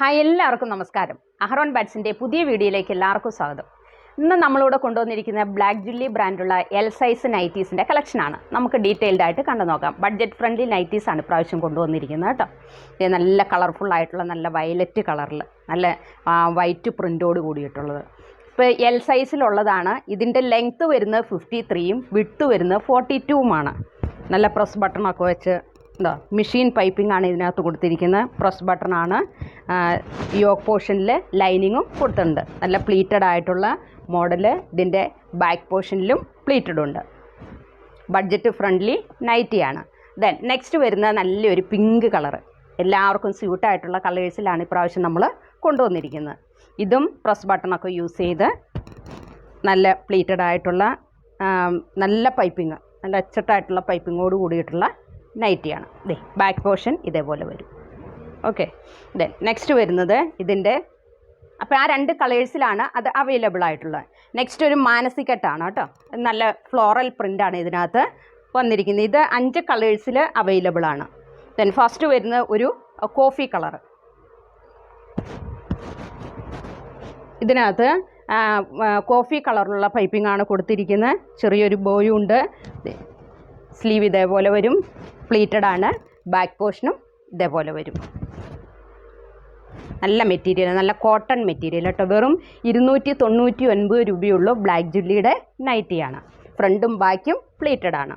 Hi, എല്ലാവർക്കും നമസ്കാരം. അഹറോൺ ബാറ്റ്സിൻ്റെ പുതിയ വീഡിയോയിലേക്ക് എല്ലാവർക്കും സ്വാഗതം. ഇന്ന് നമ്മളിവിടെ കൊണ്ടുവന്നിരിക്കുന്ന ബ്ലാക്ക് ജുല്ലി ബ്രാൻഡുള്ള എൽ സൈസ് നൈറ്റീസിൻ്റെ കളക്ഷനാണ്. നമുക്ക് ഡീറ്റെയിൽഡ് ആയിട്ട് കണ്ടു നോക്കാം. ബഡ്ജറ്റ് ഫ്രണ്ട്ലി നൈറ്റീസാണ് ഇപ്രാവശ്യം കൊണ്ടുവന്നിരിക്കുന്നത് കേട്ടോ. ഇത് നല്ല കളർഫുള്ളായിട്ടുള്ള നല്ല വയലറ്റ് കളറിൽ നല്ല വൈറ്റ് പ്രിൻ്റോട് കൂടിയിട്ടുള്ളത്. ഇപ്പോൾ എൽ സൈസിലുള്ളതാണ്. ഇതിൻ്റെ ലെങ്ത്ത് വരുന്നത് 53ഉം വിഡ്ത്ത് വരുന്നത് 42ഉമാണ്. നല്ല പ്രസ് ബട്ടണൊക്കെ വെച്ച് എന്താ മെഷീൻ പൈപ്പിംഗ് ആണ് ഇതിനകത്ത് കൊടുത്തിരിക്കുന്നത്. പ്രസ് ബട്ടണാണ്. യോക്ക് പോർഷനിൽ ലൈനിങ്ങും കൊടുത്തിട്ടുണ്ട്. നല്ല പ്ലീറ്റഡ് ആയിട്ടുള്ള മോഡൽ. ഇതിൻ്റെ ബാക്ക് പോർഷനിലും പ്ലീറ്റഡ് ഉണ്ട്. ബഡ്ജറ്റ് ഫ്രണ്ട്ലി നൈറ്റിയാണ്. ദെൻ നെക്സ്റ്റ് വരുന്നത് നല്ലൊരു പിങ്ക് കളറ്. എല്ലാവർക്കും സ്യൂട്ടായിട്ടുള്ള കളേഴ്സിലാണ് ഇപ്രാവശ്യം നമ്മൾ കൊണ്ടുവന്നിരിക്കുന്നത്. ഇതും പ്രസ് ബട്ടണൊക്കെ യൂസ് ചെയ്ത് നല്ല പ്ലീറ്റഡ് ആയിട്ടുള്ള നല്ല പൈപ്പിങ്, നല്ല അച്ചട്ടായിട്ടുള്ള പൈപ്പിങ്ങോട് കൂടിയിട്ടുള്ള നൈറ്റിയാണ്. ബാക്ക് പോർഷൻ ഇതേപോലെ വരും. ഓക്കെ. ദെൻ നെക്സ്റ്റ് വരുന്നത് ഇതിൻ്റെ അപ്പോൾ ആ രണ്ട് കളേഴ്സിലാണ് അത് അവൈലബിൾ ആയിട്ടുള്ളത്. നെക്സ്റ്റ് ഒരു മാനസികട്ടാണ് കേട്ടോ. നല്ല ഫ്ലോറൽ പ്രിൻ്റാണ് ഇതിനകത്ത് വന്നിരിക്കുന്നത്. ഇത് 5 കളേഴ്സിൽ അവൈലബിൾ ആണ്. ദെൻ ഫസ്റ്റ് വരുന്നത് ഒരു കോഫി കളറ്. ഇതിനകത്ത് കോഫി കളറിലുള്ള പൈപ്പിംഗ് ആണ് കൊടുത്തിരിക്കുന്നത്. ചെറിയൊരു ബോയും ഉണ്ട്. സ്ലീവ് ഇതേപോലെ വരും. പ്ലീറ്റഡ് ആണ്. ബാക്ക് പോർഷനും ഇതേപോലെ വരും. നല്ല മെറ്റീരിയൽ, നല്ല കോട്ടൺ മെറ്റീരിയൽ കേട്ടോ. വെറും 299 രൂപയുള്ളൂ. ബ്ലാക്ക് ജുല്ലിയുടെ നൈറ്റിയാണ്. ഫ്രണ്ടും ബാക്കും പ്ലീറ്റഡ് ആണ്.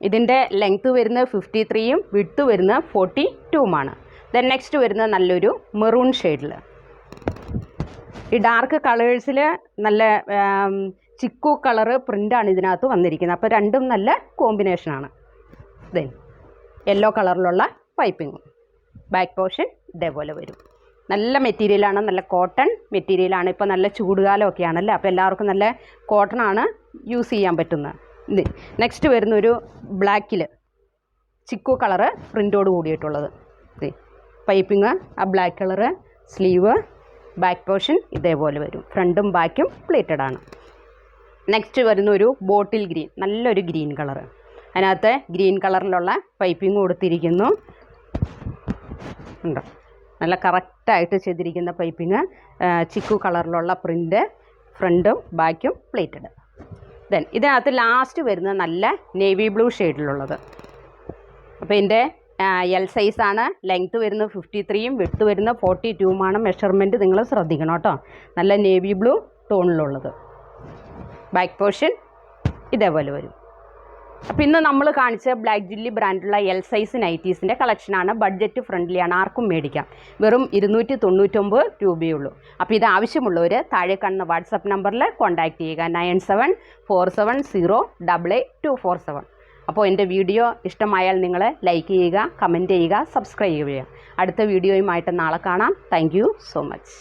ഇതിൻ്റെ ലെങ്ത്ത് വരുന്നത് 53ഉം വിഡ്ത്ത് വരുന്നത് 42ഉമാണ്. ദെൻ നെക്സ്റ്റ് വരുന്നത് നല്ലൊരു മെറൂൺ ഷെയ്ഡിൽ. ഈ ഡാർക്ക് കളേഴ്സിൽ നല്ല ചിക്കു കളറ് പ്രിൻ്റാണ് ഇതിനകത്ത് വന്നിരിക്കുന്നത്. അപ്പോൾ രണ്ടും നല്ല കോമ്പിനേഷനാണ്. ദെൻ യെല്ലോ കളറിലുള്ള പൈപ്പിങ്ങും. ബാക്ക് പോർഷൻ ഇതേപോലെ വരും. നല്ല മെറ്റീരിയലാണ്. നല്ല കോട്ടൺ മെറ്റീരിയലാണ്. ഇപ്പോൾ നല്ല ചൂടുകാലമൊക്കെ ആണല്ലോ, അപ്പോൾ എല്ലാവർക്കും നല്ല കോട്ടണാണ് യൂസ് ചെയ്യാൻ പറ്റുന്നത്. ഇത് നെക്സ്റ്റ് വരുന്നൊരു ബ്ലാക്കിൽ ചിക്കു കളറ് പ്രിൻ്റോട് കൂടിയിട്ടുള്ളത്. പൈപ്പിങ് ആ black colour. Sleeve back portion ഇതേപോലെ വരും. ഫ്രണ്ടും ബാക്കും പ്ലേറ്റഡ് ആണ്. നെക്സ്റ്റ് വരുന്ന ഒരു ബോട്ടിൽ ഗ്രീൻ, നല്ലൊരു ഗ്രീൻ കളറ്. അതിനകത്ത് ഗ്രീൻ കളറിലുള്ള പൈപ്പിംഗ് കൊടുത്തിരിക്കുന്നു. ഉണ്ടോ, നല്ല കറക്റ്റായിട്ട് ചെയ്തിരിക്കുന്ന പൈപ്പിംഗ്. ചിക്കു കളറിലുള്ള പ്രിൻ്റ്. ഫ്രണ്ടും ബാക്കും പ്ലേറ്റഡ്. ദെൻ ഇതിനകത്ത് ലാസ്റ്റ് വരുന്നത് നല്ല നേവി ബ്ലൂ ഷെയ്ഡിലുള്ളത്. അപ്പോൾ ഇതിൻ്റെ എൽ സൈസാണ്. ലെങ്ത്ത് വരുന്നത് 53ഉം വിഡ്ത്ത് വരുന്നത് 42ഉമാണ്. മെഷർമെൻറ്റ് നിങ്ങൾ ശ്രദ്ധിക്കണം കേട്ടോ. നല്ല നേവി ബ്ലൂ ടോണിലുള്ളത്. ബാക്ക് പോർഷൻ ഇതേപോലെ വരും. അപ്പോൾ ഇന്ന് നമ്മൾ കാണിച്ച ബ്ലാക്ക് ജുല്ലി ബ്രാൻഡുള്ള എൽ സൈസ് നൈറ്റീസിൻ്റെ കളക്ഷനാണ്. ബഡ്ജറ്റ് ഫ്രണ്ട്ലിയാണ്. ആർക്കും മേടിക്കാം. വെറും 299 രൂപയുള്ളൂ. അപ്പോൾ ഇത് ആവശ്യമുള്ളവർ താഴെ കാണുന്ന വാട്സപ്പ് നമ്പറിൽ കോൺടാക്റ്റ് ചെയ്യുക. 9747088247. അപ്പോൾ എൻ്റെ വീഡിയോ ഇഷ്ടമായാൽ നിങ്ങൾ ലൈക്ക് ചെയ്യുക, കമൻറ്റ് ചെയ്യുക, സബ്സ്ക്രൈബ് ചെയ്യുക. അടുത്ത വീഡിയോയുമായിട്ട് നാളെ കാണാം. Thank you so much.